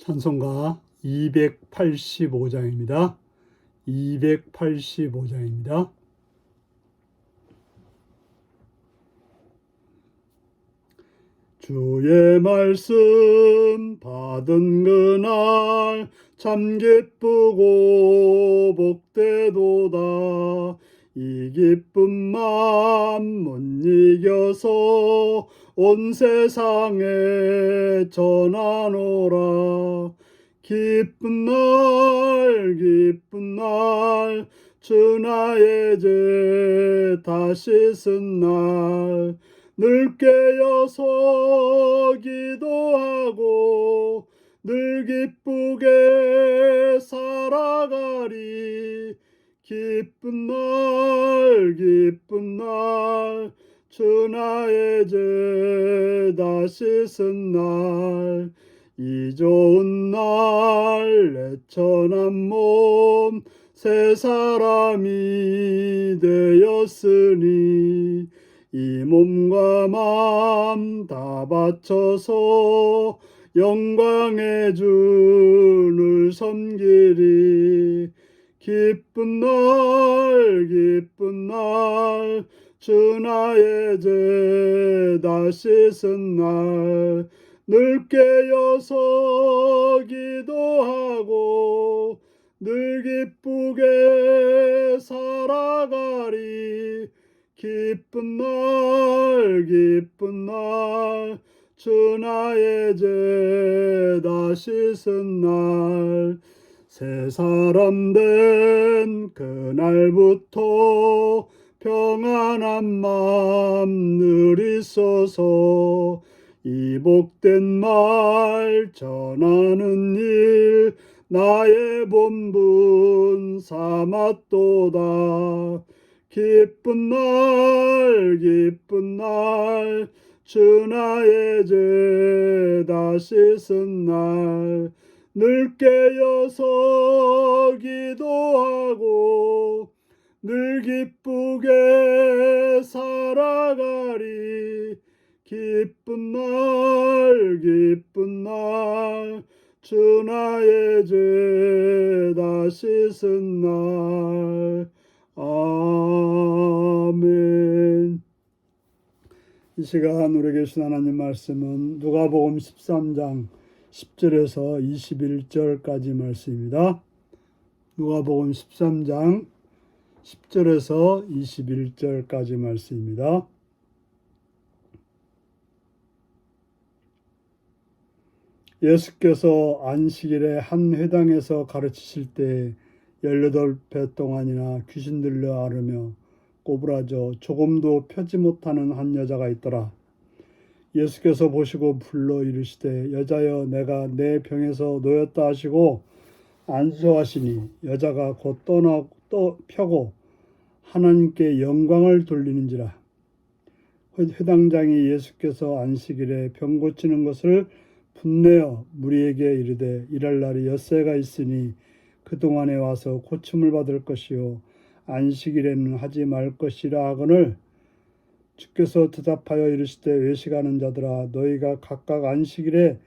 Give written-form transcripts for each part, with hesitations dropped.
찬송가 285장입니다. 285장입니다. 주의 말씀 받은 그날 참 기쁘고 복되도다. 이 기쁜 맘 못 이겨서 온 세상에 전하노라. 기쁜 날 주 나의 죄 다시 쓴 날 늘 깨어서 기도하고 늘 기쁘게 살아가리. 기쁜 날 주 나의 죄 다시 쓴 날 이 좋은 날 애천한 몸 새 사람이 되었으니 이 몸과 마음 다 바쳐서 영광의 주를 섬기리. 기쁜 날 주 나의 죄 다시 쓴 날 늘 깨어서 기도하고 늘 기쁘게 살아가리. 기쁜 날 주 나의 죄 다시 쓴 날 새 사람 된 그날부터 평안한 맘 늘 있어서 이 복된 말 전하는 일 나의 본분 삼았도다. 기쁜 날 주 나의 죄 다시 쓴 날 늘 깨어서 기도하고 늘 기쁘게 살아가리. 기쁜 날 주 나의 죄 다시 쓴 날. 아멘. 이 시간 우리에게 주신 하나님 말씀은 누가복음 13장 10절에서 21절까지 말씀입니다. 누가복음 13장 10절에서 21절까지 말씀입니다. 예수께서 안식일에 한 회당에서 가르치실 때 18배 동안이나 귀신 들려 앓으며 꼬부라져 조금도 펴지 못하는 한 여자가 있더라. 예수께서 보시고 불러 이르시되 여자여 내가 내 병에서 놓였다 하시고 안수하시니 여자가 곧 펴고 하나님께 영광을 돌리는지라. 회당장이 예수께서 안식일에 병 고치는 것을 분내어 무리에게 이르되 일할 날이 엿새가 있으니 그동안에 와서 고침을 받을 것이요 안식일에는 하지 말 것이라 하거늘 주께서 대답하여 이르시되 외식하는 자들아 너희가 각각 안식일에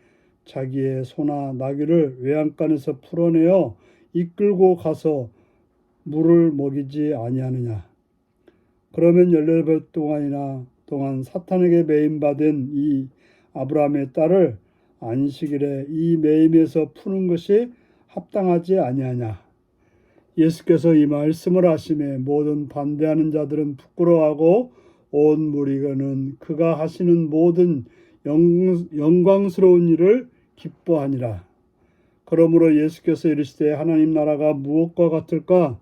자기의 소나 나귀를 외양간에서 풀어내어 이끌고 가서 물을 먹이지 아니하느냐. 그러면 18배 동안 사탄에게 매임받은 이 아브라함의 딸을 안식일에 이 매임에서 푸는 것이 합당하지 아니하냐. 예수께서 이 말씀을 하시매 모든 반대하는 자들은 부끄러워하고 온 무리가는 그가 하시는 모든 영광스러운 일을 기뻐하니라. 그러므로 예수께서 이르시되 하나님 나라가 무엇과 같을까?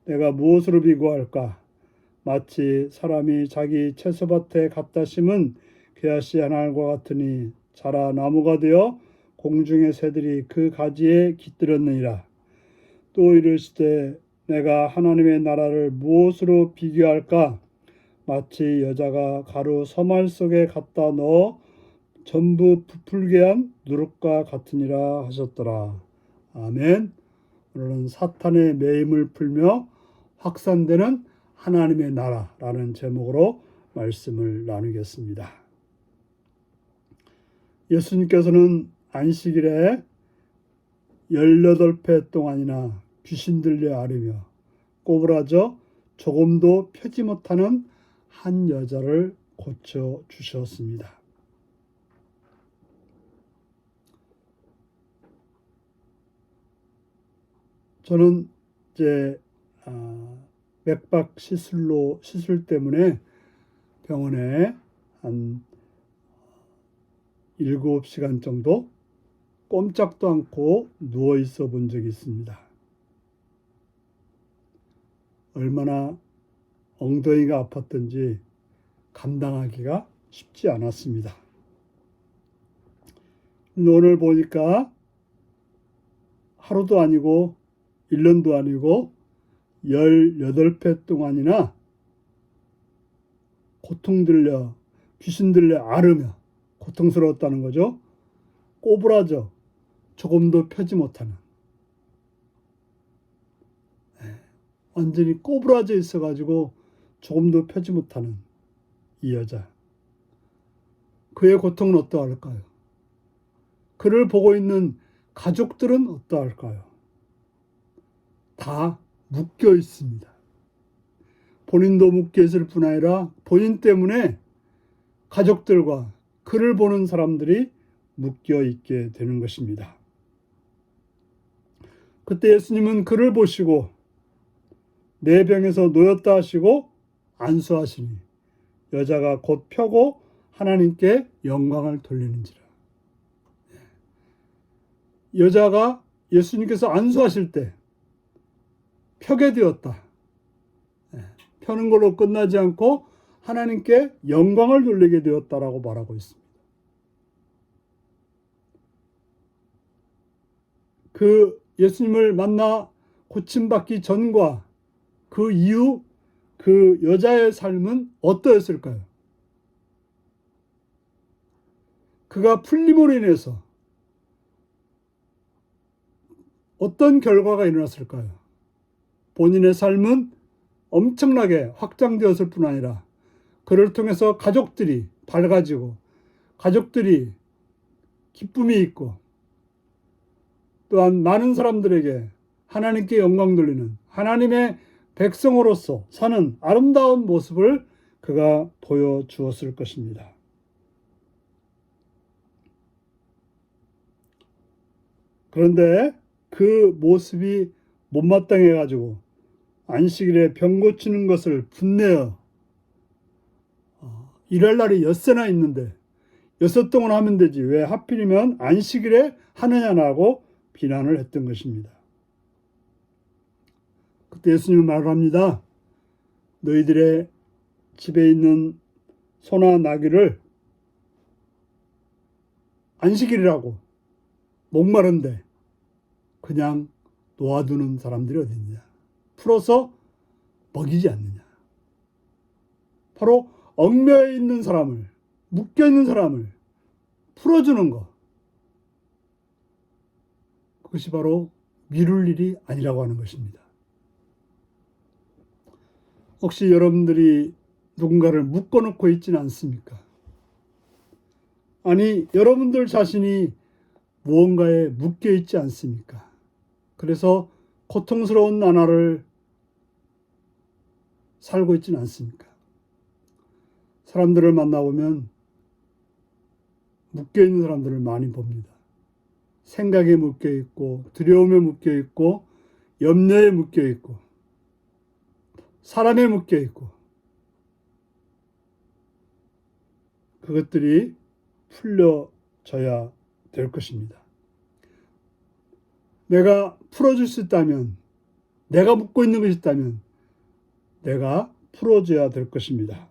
내가 무엇으로 비교할까? 마치 사람이 자기 채소밭에 갖다 심은 겨자씨 한 알과 같으니 자라 나무가 되어 공중의 새들이 그 가지에 깃들었느니라. 또 이르시되 내가 하나님의 나라를 무엇으로 비교할까? 마치 여자가 가루 서말 속에 갖다 넣어 전부 부풀게 한 누룩과 같으니라 하셨더라. 아멘. 오늘은 사탄의 매임을 풀며 확산되는 하나님의 나라라는 제목으로 말씀을 나누겠습니다. 예수님께서는 안식일에 18배 동안이나 귀신 들려 앓으며 꼬부라져 조금도 펴지 못하는 한 여자를 고쳐주셨습니다. 저는 이제 맥박 시술 때문에 병원에 한 7시간 정도 꼼짝도 않고 누워 있어 본 적이 있습니다. 얼마나 엉덩이가 아팠던지 감당하기가 쉽지 않았습니다. 오늘 보니까 하루도 아니고 1년도 아니고 18배 동안이나 고통 들려 귀신 들려 앓으며 고통스러웠다는 거죠. 꼬부라져 조금도 펴지 못하는, 완전히 꼬부라져 있어가지고 조금도 펴지 못하는 이 여자. 그의 고통은 어떠할까요? 그를 보고 있는 가족들은 어떠할까요? 다 묶여 있습니다. 본인도 묶여 있을 뿐 아니라 본인 때문에 가족들과 그를 보는 사람들이 묶여 있게 되는 것입니다. 그때 예수님은 그를 보시고 내 병에서 놓였다 하시고 안수하시니 여자가 곧 펴고 하나님께 영광을 돌리는지라. 여자가 예수님께서 안수하실 때 펴게 되었다. 펴는 걸로 끝나지 않고 하나님께 영광을 돌리게 되었다라고 말하고 있습니다. 그 예수님을 만나 고침받기 전과 그 이후 그 여자의 삶은 어떠했을까요? 그가 풀림으로 인해서 어떤 결과가 일어났을까요? 본인의 삶은 엄청나게 확장되었을 뿐 아니라 그를 통해서 가족들이 밝아지고 가족들이 기쁨이 있고 또한 많은 사람들에게 하나님께 영광 돌리는 하나님의 백성으로서 사는 아름다운 모습을 그가 보여주었을 것입니다. 그런데 그 모습이 못마땅해가지고 안식일에 병 고치는 것을 분내어 일할 날이 엿새나 있는데 6 동안 하면 되지 왜 하필이면 안식일에 하느냐라고 비난을 했던 것입니다. 그때 예수님은 말을 합니다. 너희들의 집에 있는 소나 나귀를 안식일이라고 목마른데 그냥 놓아두는 사람들이 어디 있느냐. 풀어서 먹이지 않느냐. 바로 얽매여 있는 사람을, 묶여 있는 사람을 풀어주는 것. 그것이 바로 미룰 일이 아니라고 하는 것입니다. 혹시 여러분들이 누군가를 묶어놓고 있지는 않습니까? 아니, 여러분들 자신이 무언가에 묶여 있지 않습니까? 그래서 고통스러운 나날을 살고 있지는 않습니까? 사람들을 만나보면 묶여 있는 사람들을 많이 봅니다. 생각에 묶여 있고, 두려움에 묶여 있고, 염려에 묶여 있고, 사람에 묶여 있고, 그것들이 풀려져야 될 것입니다. 내가 풀어줄 수 있다면, 내가 묶고 있는 것이 있다면, 내가 풀어줘야 될 것입니다.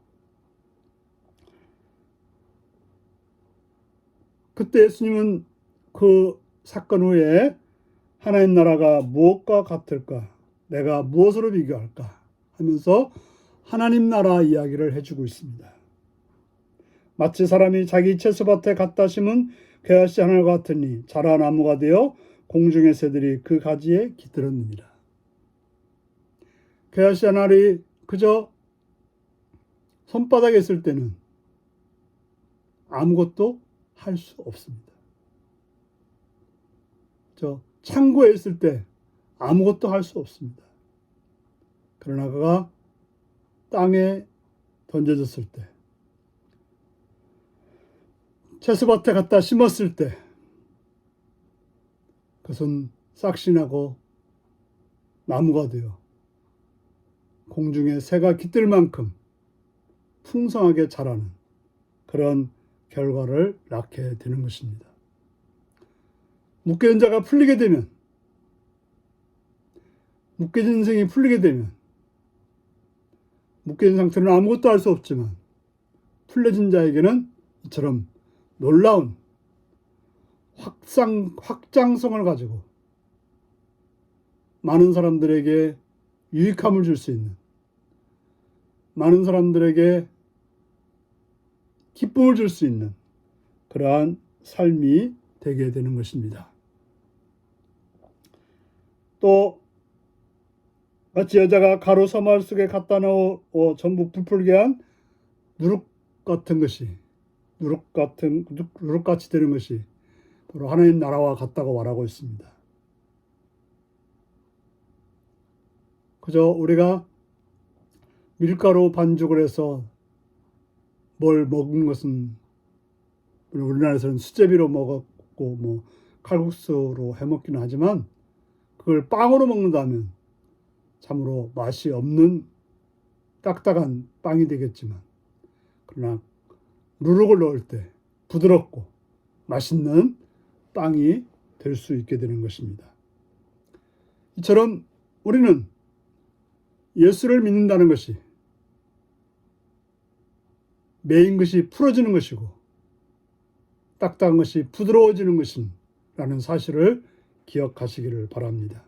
그때 예수님은 그 사건 후에 하나님 나라가 무엇과 같을까? 내가 무엇으로 비교할까? 하면서 하나님 나라 이야기를 해주고 있습니다. 마치 사람이 자기 채소밭에 갖다 심은 괴아씨 하나와 같으니 자라 나무가 되어 공중의 새들이 그 가지에 깃들었느니라. 괴아씨 한 알이 그저 손바닥에 있을 때는 아무것도 할 수 없습니다. 창고에 있을 때 아무것도 할 수 없습니다. 그러나 그가 땅에 던져졌을 때, 채소밭에 갖다 심었을 때 그것은 싹신하고 나무가 되어 공중에 새가 깃들 만큼 풍성하게 자라는 그런 결과를 낳게 되는 것입니다. 묶여진 자가 풀리게 되면, 묶여진 인생이 풀리게 되면, 묶여진 상태는 아무것도 할 수 없지만 풀려진 자에게는 이처럼 놀라운 확장성을 가지고 많은 사람들에게 유익함을 줄 수 있는, 많은 사람들에게 기쁨을 줄 수 있는 그러한 삶이 되게 되는 것입니다. 또 마치 여자가 가루 사마울 속에 갖다 넣어 전부 부풀게 한 누룩 같은 것이, 누룩같이 되는 것이 바로 하나님 나라와 같다고 말하고 있습니다. 그저 우리가 밀가루 반죽을 해서 뭘 먹은 것은 우리나라에서는 수제비로 먹었고 칼국수로 해먹기는 하지만 그걸 빵으로 먹는다면 참으로 맛이 없는 딱딱한 빵이 되겠지만, 그러나 누룩을 넣을 때 부드럽고 맛있는 빵이 될 수 있게 되는 것입니다. 이처럼 우리는 예수를 믿는다는 것이 매인 것이 풀어지는 것이고 딱딱한 것이 부드러워지는 것이라는 사실을 기억하시기를 바랍니다.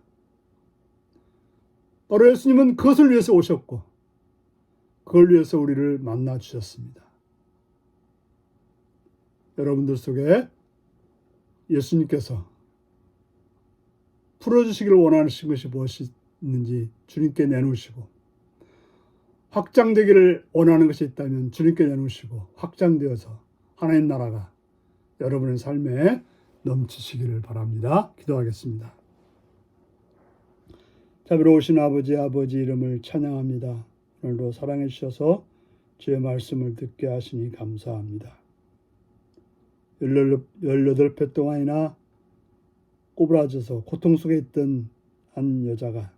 바로 예수님은 그것을 위해서 오셨고 그걸 위해서 우리를 만나 주셨습니다. 여러분들 속에 예수님께서 풀어주시기를 원하시는 것이 무엇이 있는지 주님께 내놓으시고, 확장되기를 원하는 것이 있다면 주님께 내놓으시고 확장되어서 하나님 나라가 여러분의 삶에 넘치시기를 바랍니다. 기도하겠습니다. 자비로우신 아버지 이름을 찬양합니다. 오늘도 사랑해 주셔서 주의 말씀을 듣게 하시니 감사합니다. 18회 동안이나 꼬부라져서 고통 속에 있던 한 여자가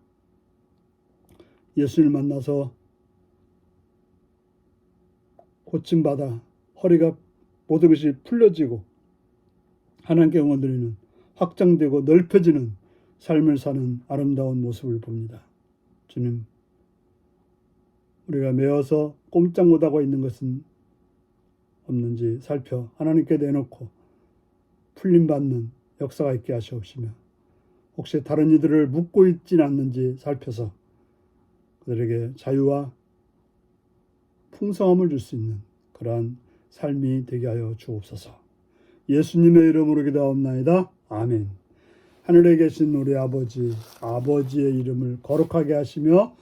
예수님을 만나서 고침받아 허리가 모든 것이 풀려지고 하나님께 영광 드리는, 확장되고 넓혀지는 삶을 사는 아름다운 모습을 봅니다. 주님, 우리가 매어서 꼼짝 못하고 있는 것은 없는지 살펴 하나님께 내놓고 풀림받는 역사가 있게 하시옵시며, 혹시 다른 이들을 묶고 있지는 않는지 살펴서 그들에게 자유와 풍성함을 줄 수 있는 그러한 삶이 되게 하여 주옵소서. 예수님의 이름으로 기도하옵나이다. 아멘. 하늘에 계신 우리 아버지의 이름을 거룩하게 하시며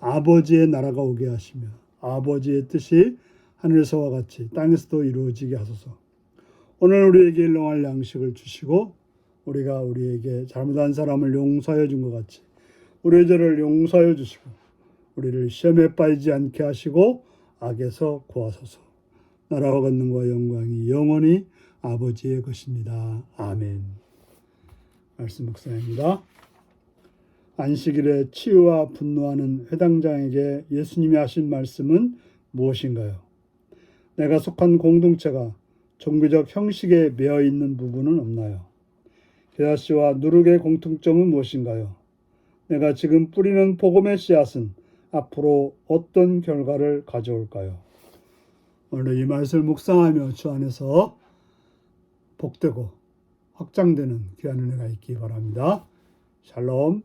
아버지의 나라가 오게 하시며 아버지의 뜻이 하늘에서와 같이 땅에서도 이루어지게 하소서. 오늘 우리에게 일용할 양식을 주시고 우리가 우리에게 잘못한 사람을 용서하여 준 것 같이 우리의 죄를 용서하여 주시고 우리를 시험에 빠지지 않게 하시고 악에서 구하소서. 나라와 권능과 영광이 영원히 아버지의 것입니다. 아멘. 말씀 묵상입니다. 안식일에 치유와 분노하는 회당장에게 예수님이 하신 말씀은 무엇인가요? 내가 속한 공동체가 종교적 형식에 매여 있는 부분은 없나요? 게다시와 누룩의 공통점은 무엇인가요? 내가 지금 뿌리는 복음의 씨앗은 앞으로 어떤 결과를 가져올까요? 오늘 이 말씀을 묵상하며 주 안에서 복되고 확장되는 귀한 은혜가 있기 바랍니다. 샬롬.